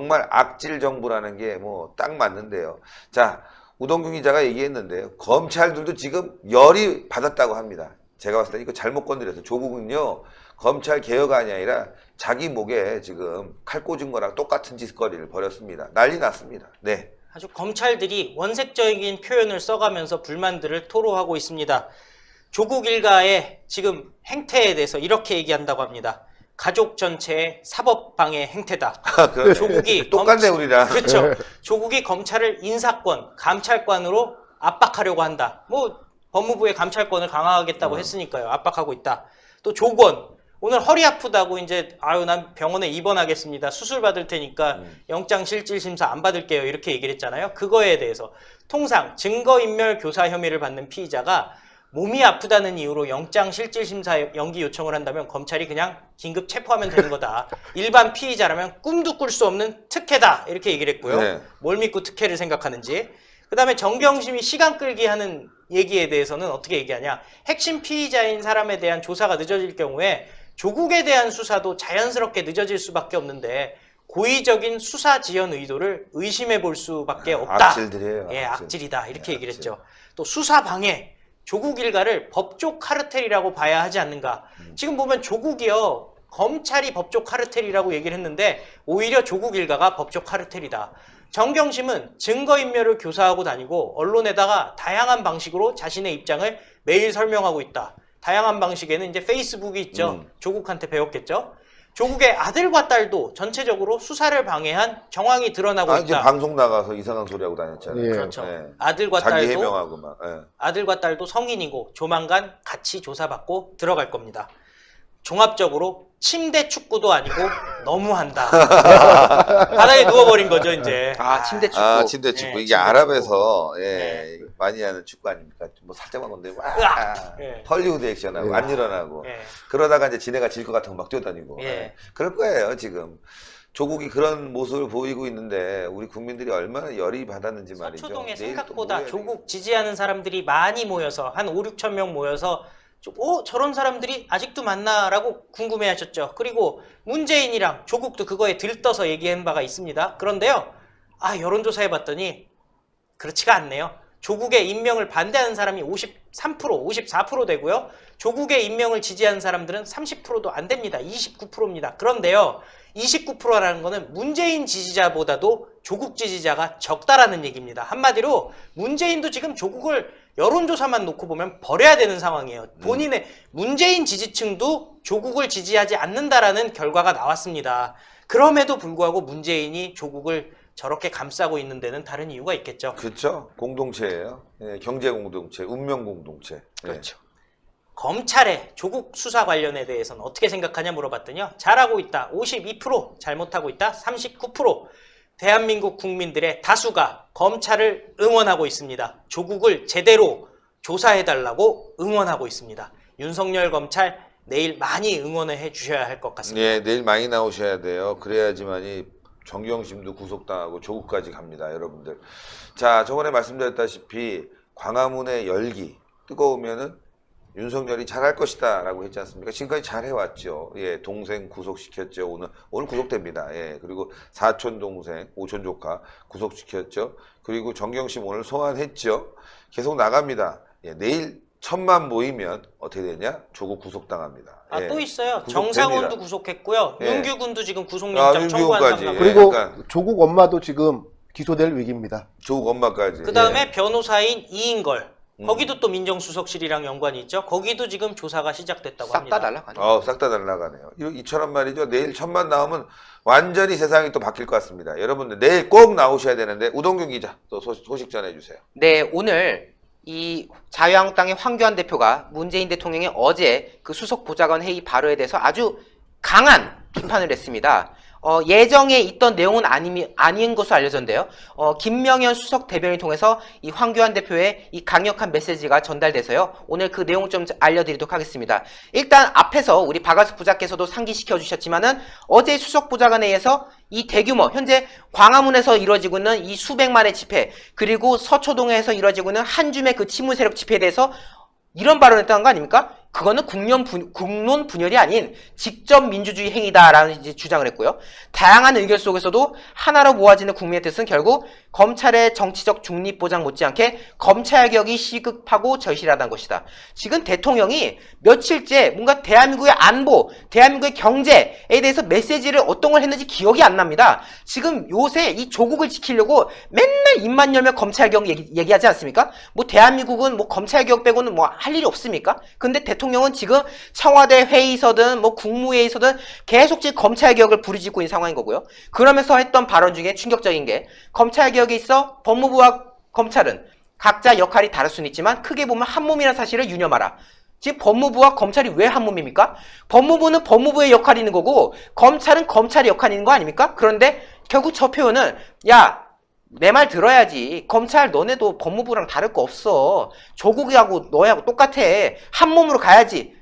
정말 악질 정부라는 게 뭐 딱 맞는데요. 자, 우동균 기자가 얘기했는데요. 검찰들도 지금 열이 받았다고 합니다. 제가 봤을 때 이거 잘못 건드려서 조국은요. 검찰 개혁안이 아니라 자기 목에 지금 칼 꽂은 거랑 똑같은 짓거리를 벌였습니다. 난리 났습니다. 네. 아주 검찰들이 원색적인 표현을 써가면서 불만들을 토로하고 있습니다. 조국 일가의 지금 행태에 대해서 이렇게 얘기한다고 합니다. 가족 전체의 사법방해 행태다. 조국이 똑같네 우리랑. 그렇죠. 조국이 검찰을 인사권, 감찰권으로 압박하려고 한다. 뭐 법무부의 감찰권을 강화하겠다고 했으니까요. 압박하고 있다. 또 조건. 오늘 허리 아프다고 이제 아유 난 병원에 입원하겠습니다. 수술 받을 테니까 영장실질심사 안 받을게요. 이렇게 얘기를 했잖아요. 그거에 대해서 통상 증거인멸 교사 혐의를 받는 피의자가 몸이 아프다는 이유로 영장실질심사 연기 요청을 한다면 검찰이 그냥 긴급 체포하면 되는 거다. 일반 피의자라면 꿈도 꿀 수 없는 특혜다. 이렇게 얘기를 했고요. 네. 뭘 믿고 특혜를 생각하는지. 그 다음에 정경심이 시간 끌기 하는 얘기에 대해서는 어떻게 얘기하냐. 핵심 피의자인 사람에 대한 조사가 늦어질 경우에 조국에 대한 수사도 자연스럽게 늦어질 수밖에 없는데 고의적인 수사 지연 의도를 의심해 볼 수밖에 없다. 악질들이에요. 예, 악질. 악질이다. 이렇게 네, 얘기를 악질. 했죠. 또 수사 방해. 조국 일가를 법조 카르텔이라고 봐야 하지 않는가. 지금 보면 조국이요. 검찰이 법조 카르텔이라고 얘기를 했는데 오히려 조국 일가가 법조 카르텔이다. 정경심은 증거인멸을 교사하고 다니고 언론에다가 다양한 방식으로 자신의 입장을 매일 설명하고 있다. 다양한 방식에는 이제 페이스북이 있죠. 조국한테 배웠겠죠. 조국의 아들과 딸도 전체적으로 수사를 방해한 정황이 드러나고 있다. 이제 방송 나가서 이상한 소리 하고 다녔잖아요. 예. 그렇죠. 예. 아들과 자기 딸도 해명하고 막. 예. 아들과 딸도 성인이고 조만간 같이 조사받고 들어갈 겁니다. 종합적으로 침대 축구도 아니고 너무한다. 바닥에 누워버린 거죠 이제. 침대 축구. 침대 축구. 예, 이게 침대 아랍에서 예. 많이 하는 축구 아닙니까? 뭐 살짝만 건데 으악! 예. 헐리우드 액션하고 안 일어나고 예. 그러다가 이제 지네가 질 것 같으면 막 뛰어다니고. 예. 예. 그럴 거예요 지금. 조국이 그런 모습을 보이고 있는데 우리 국민들이 얼마나 열이 받았는지 말이죠. 서초동에 내일 또 생각보다 모여야 조국 지지하는 사람들이 많이 모여서 한 5, 6천 명 모여서 저런 사람들이 아직도 많나라고 궁금해하셨죠. 그리고 문재인이랑 조국도 그거에 들떠서 얘기한 바가 있습니다. 그런데요. 여론조사 해봤더니 그렇지가 않네요. 조국의 임명을 반대하는 사람이 53%, 54% 되고요. 조국의 임명을 지지하는 사람들은 30%도 안 됩니다. 29%입니다. 그런데요. 29%라는 거는 문재인 지지자보다도 조국 지지자가 적다라는 얘기입니다. 한마디로 문재인도 지금 조국을 여론조사만 놓고 보면 버려야 되는 상황이에요. 본인의 문재인 지지층도 조국을 지지하지 않는다라는 결과가 나왔습니다. 그럼에도 불구하고 문재인이 조국을 저렇게 감싸고 있는 데는 다른 이유가 있겠죠. 그렇죠. 공동체예요. 예, 경제 공동체, 운명 공동체. 예. 그렇죠. 검찰의 조국 수사 관련에 대해서는 어떻게 생각하냐 물어봤더니요. 잘하고 있다. 52%, 잘못하고 있다. 39%. 대한민국 국민들의 다수가 검찰을 응원하고 있습니다. 조국을 제대로 조사해달라고 응원하고 있습니다. 윤석열 검찰 내일 많이 응원을 해주셔야 할 것 같습니다. 예, 내일 많이 나오셔야 돼요. 그래야지만이 정경심도 구속당하고 조국까지 갑니다, 여러분들. 자, 저번에 말씀드렸다시피 광화문의 열기 뜨거우면은 윤석열이 잘할 것이다 라고 했지 않습니까? 지금까지 잘 해왔죠. 예, 동생 구속시켰죠. 오늘 구속됩니다. 예, 그리고 사촌 동생, 오촌 조카 구속시켰죠. 그리고 정경심 오늘 소환했죠. 계속 나갑니다. 예, 내일 1000만 모이면 어떻게 되냐? 조국 구속당합니다. 예, 또 있어요. 구속됩니다. 정상훈도 구속했고요. 예. 윤규군도 지금 구속영장 청구한 윤규군까지. 상황. 예. 그리고 그러니까 조국 엄마도 지금 기소될 위기입니다. 조국 엄마까지. 그 다음에 예. 변호사인 이인걸. 거기도 또 민정수석실이랑 연관이 있죠. 거기도 지금 조사가 시작됐다고 싹 합니다. 다 날라가네. 싹 다 날라가네요. 이처럼 말이죠. 내일 1000만 나오면 완전히 세상이 또 바뀔 것 같습니다. 여러분들 내일 꼭 나오셔야 되는데 우동균 기자 또 소식 전해주세요. 네, 오늘 이 자유한국당의 황교안 대표가 문재인 대통령의 어제 그 수석 보좌관 회의 발언에 대해서 아주 강한 비판을 했습니다. 예정에 있던 내용은 아닌 것으로 알려졌는데요. 김명현 수석 대변인을 통해서 이 황교안 대표의 이 강력한 메시지가 전달돼서요. 오늘 그 내용 좀 알려드리도록 하겠습니다. 일단 앞에서 우리 박아수 부장께서도 상기시켜 주셨지만은 어제 수석 보좌관회의에서 이 대규모 현재 광화문에서 이루어지고 있는 이 수백만의 집회 그리고 서초동에서 이루어지고 있는 한 줌의 그 친문 세력 집회에 대해서 이런 발언을 했다는 거 아닙니까? 그거는 국론 분열이 아닌 직접 민주주의 행위다라는 이제 주장을 했고요. 다양한 의견 속에서도 하나로 모아지는 국민의 뜻은 결국 검찰의 정치적 중립 보장 못지않게 검찰개혁이 시급하고 절실하다는 것이다. 지금 대통령이 며칠째 뭔가 대한민국의 안보, 대한민국의 경제에 대해서 메시지를 어떤 걸 했는지 기억이 안 납니다. 지금 요새 이 조국을 지키려고 맨날 입만 열면 검찰개혁 얘기하지 않습니까? 뭐 대한민국은 뭐 검찰개혁 빼고는 뭐 할 일이 없습니까? 근데 대통령은 지금 청와대 회의서든 뭐 국무회의서든 계속 지금 검찰개혁을 부르짖고 있는 상황인 거고요. 그러면서 했던 발언 중에 충격적인 게 검찰개혁에 있어 법무부와 검찰은 각자 역할이 다를 수는 있지만 크게 보면 한 몸이라는 사실을 유념하라. 지금 법무부와 검찰이 왜 한 몸입니까? 법무부는 법무부의 역할이 있는 거고 검찰은 검찰의 역할이 있는 거 아닙니까? 그런데 결국 저 표현은 야, 내 말 들어야지. 검찰 너네도 법무부랑 다를 거 없어. 조국이하고 너하고 똑같아. 한 몸으로 가야지.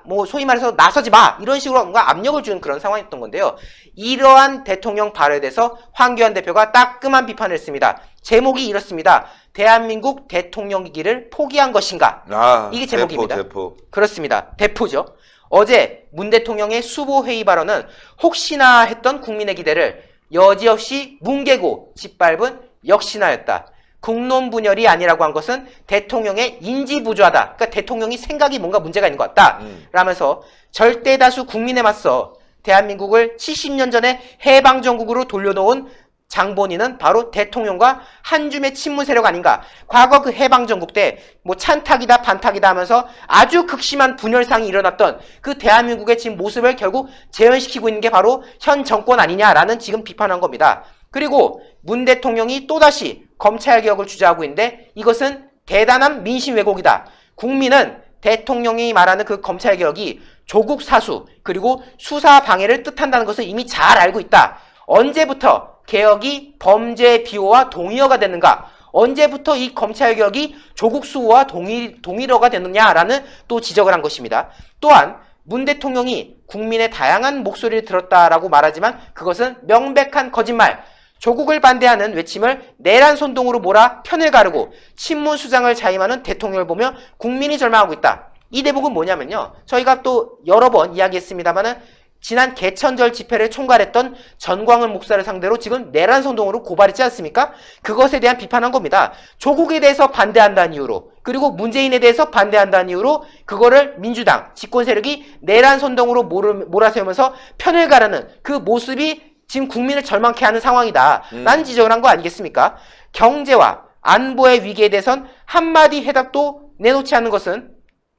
뭐 소위 말해서 나서지 마. 이런 식으로 뭔가 압력을 주는 그런 상황이었던 건데요. 이러한 대통령 발언에 대해서 황교안 대표가 따끔한 비판을 했습니다. 제목이 이렇습니다. 대한민국 대통령이기를 포기한 것인가? 이게 제목입니다. 대포. 그렇습니다. 대포죠. 어제 문 대통령의 수보회의 발언은 혹시나 했던 국민의 기대를 여지없이 뭉개고 짓밟은 역시나였다. 국론 분열이 아니라고 한 것은 대통령의 인지 부조하다. 그러니까 대통령이 생각이 뭔가 문제가 있는 것 같다. 라면서 절대 다수 국민에 맞서 대한민국을 70년 전에 해방정국으로 돌려놓은 장본인은 바로 대통령과 한 줌의 친문 세력 아닌가. 과거 그 해방정국 때 뭐 찬탁이다 반탁이다 하면서 아주 극심한 분열상이 일어났던 그 대한민국의 지금 모습을 결국 재현시키고 있는 게 바로 현 정권 아니냐라는 지금 비판한 겁니다. 그리고 문 대통령이 또다시 검찰개혁을 주장하고 있는데 이것은 대단한 민심 왜곡이다. 국민은 대통령이 말하는 그 검찰개혁이 조국 사수 그리고 수사 방해를 뜻한다는 것을 이미 잘 알고 있다. 언제부터 개혁이 범죄 비호와 동의어가 됐는가? 언제부터 이 검찰개혁이 조국 수호와 동일어가 됐느냐라는 또 지적을 한 것입니다. 또한 문 대통령이 국민의 다양한 목소리를 들었다라고 말하지만 그것은 명백한 거짓말. 조국을 반대하는 외침을 내란 선동으로 몰아 편을 가르고 친문 수장을 자임하는 대통령을 보며 국민이 절망하고 있다. 이 대목은 뭐냐면요. 저희가 또 여러 번 이야기했습니다만은 지난 개천절 집회를 총괄했던 전광훈 목사를 상대로 지금 내란 선동으로 고발했지 않습니까? 그것에 대한 비판한 겁니다. 조국에 대해서 반대한다는 이유로 그리고 문재인에 대해서 반대한다는 이유로 그거를 민주당 집권 세력이 내란 선동으로 몰아세우면서 편을 가르는 그 모습이 지금 국민을 절망케 하는 상황이다. 라는 지적을 한 거 아니겠습니까? 경제와 안보의 위기에 대해선 한마디 해답도 내놓지 않는 것은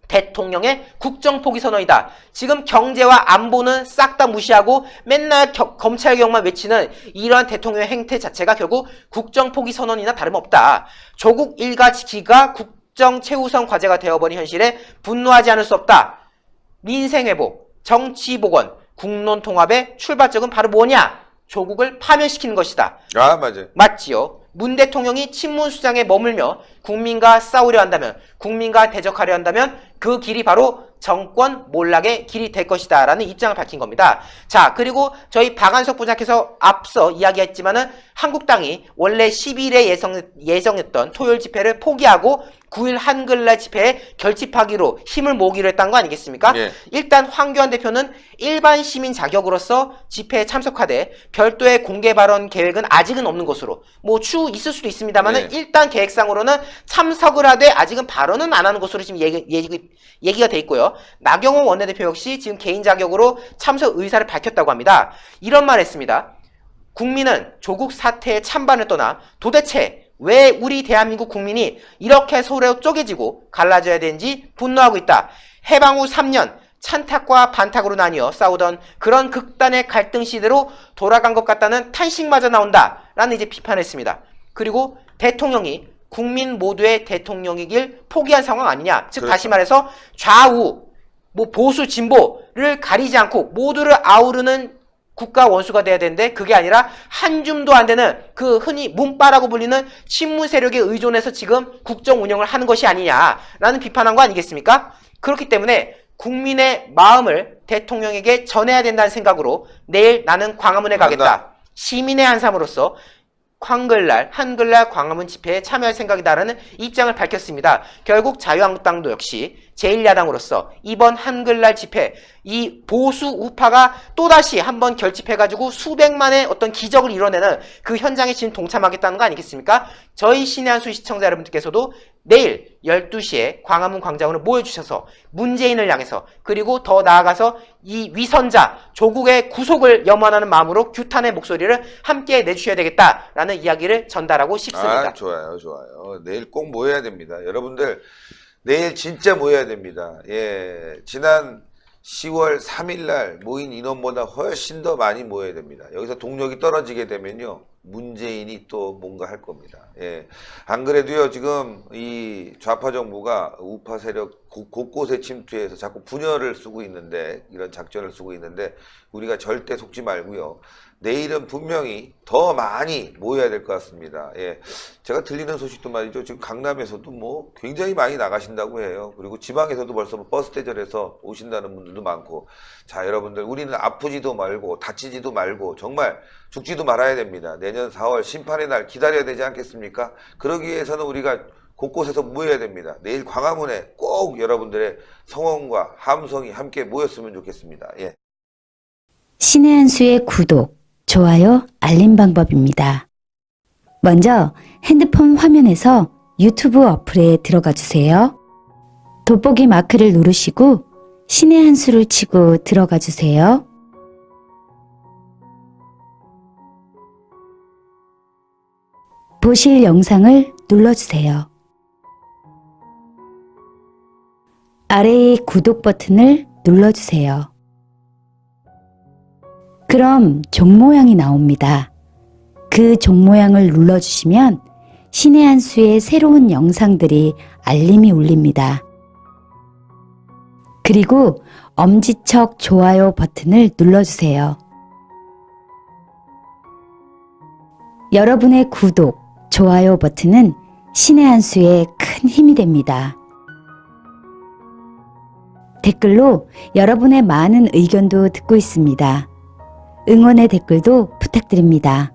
대통령의 국정포기 선언이다. 지금 경제와 안보는 싹 다 무시하고 맨날 검찰개혁만 외치는 이러한 대통령의 행태 자체가 결국 국정포기 선언이나 다름없다. 조국 일가 지키기가 국정 최우선 과제가 되어버린 현실에 분노하지 않을 수 없다. 민생회복, 정치복원, 국론통합의 출발점은 바로 뭐냐? 조국을 파면시키는 것이다. 맞아요. 맞지요. 문 대통령이 친문 수장에 머물며 국민과 싸우려 한다면, 국민과 대적하려 한다면 그 길이 바로 정권 몰락의 길이 될 것이다 라는 입장을 밝힌 겁니다. 자, 그리고 저희 박한석 부장께서 앞서 이야기했지만은 한국당이 원래 10일에 예정했던 토요일 집회를 포기하고 9일 한글날 집회에 결집하기로 힘을 모으기로 했다는 거 아니겠습니까? 예. 일단 황교안 대표는 일반 시민 자격으로서 집회에 참석하되 별도의 공개 발언 계획은 아직은 없는 것으로 뭐 추후 있을 수도 있습니다만은 네. 일단 계획상으로는 참석을 하되 아직은 발언은 안 하는 것으로 지금 얘기가 돼 있고요. 나경원 원내대표 역시 지금 개인 자격으로 참석 의사를 밝혔다고 합니다. 이런 말 했습니다. 국민은 조국 사태의 찬반을 떠나 도대체 왜 우리 대한민국 국민이 이렇게 서로 쪼개지고 갈라져야 되는지 분노하고 있다. 해방 후 3년 찬탁과 반탁으로 나뉘어 싸우던 그런 극단의 갈등 시대로 돌아간 것 같다는 탄식마저 나온다. 라는 이제 비판했습니다. 그리고 대통령이 국민 모두의 대통령이길 포기한 상황 아니냐. 즉 그렇죠. 다시 말해서 좌우, 뭐 보수, 진보를 가리지 않고 모두를 아우르는 국가 원수가 돼야 되는데 그게 아니라 한 줌도 안 되는 그 흔히 문빠라고 불리는 친문 세력에 의존해서 지금 국정 운영을 하는 것이 아니냐라는 비판한 거 아니겠습니까? 그렇기 때문에 국민의 마음을 대통령에게 전해야 된다는 생각으로 내일 나는 광화문에 가겠다. 시민의 한 삶으로서 한글날 광화문 집회에 참여할 생각이다라는 입장을 밝혔습니다. 결국 자유한국당도 역시 제1야당으로서 이번 한글날 집회, 이 보수 우파가 또다시 한번 결집해가지고 수백만의 어떤 기적을 이뤄내는 그 현장에 지금 동참하겠다는 거 아니겠습니까? 저희 신의 한 수 시청자 여러분들께서도 내일 12시에 광화문 광장으로 모여주셔서 문재인을 향해서, 그리고 더 나아가서 이 위선자 조국의 구속을 염원하는 마음으로 규탄의 목소리를 함께 내주셔야 되겠다라는 이야기를 전달하고 싶습니다. 아, 좋아요, 좋아요. 내일 꼭 모여야 됩니다. 여러분들, 내일 진짜 모여야 됩니다. 예, 지난 10월 3일 날 모인 인원보다 훨씬 더 많이 모여야 됩니다. 여기서 동력이 떨어지게 되면요, 문재인이 또 뭔가 할 겁니다. 예, 안 그래도요, 지금 이 좌파 정부가 우파 세력 곳곳에 침투해서 자꾸 분열을 쓰고 있는데, 이런 작전을 쓰고 있는데, 우리가 절대 속지 말고요. 내일은 분명히 더 많이 모여야 될 것 같습니다. 예. 제가 들리는 소식도 말이죠. 지금 강남에서도 뭐 굉장히 많이 나가신다고 해요. 그리고 지방에서도 벌써 뭐 버스 대절해서 오신다는 분들도 많고. 자, 여러분들, 우리는 아프지도 말고 다치지도 말고 정말 죽지도 말아야 됩니다. 내년 4월 심판의 날 기다려야 되지 않겠습니까? 그러기 위해서는 우리가 곳곳에서 모여야 됩니다. 내일 광화문에 꼭 여러분들의 성원과 함성이 함께 모였으면 좋겠습니다. 예. 신의 한 수의 구독, 좋아요, 알림 방법입니다. 먼저 핸드폰 화면에서 유튜브 어플에 들어가 주세요. 돋보기 마크를 누르시고 신의 한 수를 치고 들어가 주세요. 보실 영상을 눌러주세요. 아래의 구독 버튼을 눌러주세요. 그럼 종 모양이 나옵니다. 그 종 모양을 눌러주시면 신의 한 수의 새로운 영상들이 알림이 울립니다. 그리고 엄지척 좋아요 버튼을 눌러주세요. 여러분의 구독, 좋아요 버튼은 신의 한 수의 큰 힘이 됩니다. 댓글로 여러분의 많은 의견도 듣고 있습니다. 응원의 댓글도 부탁드립니다.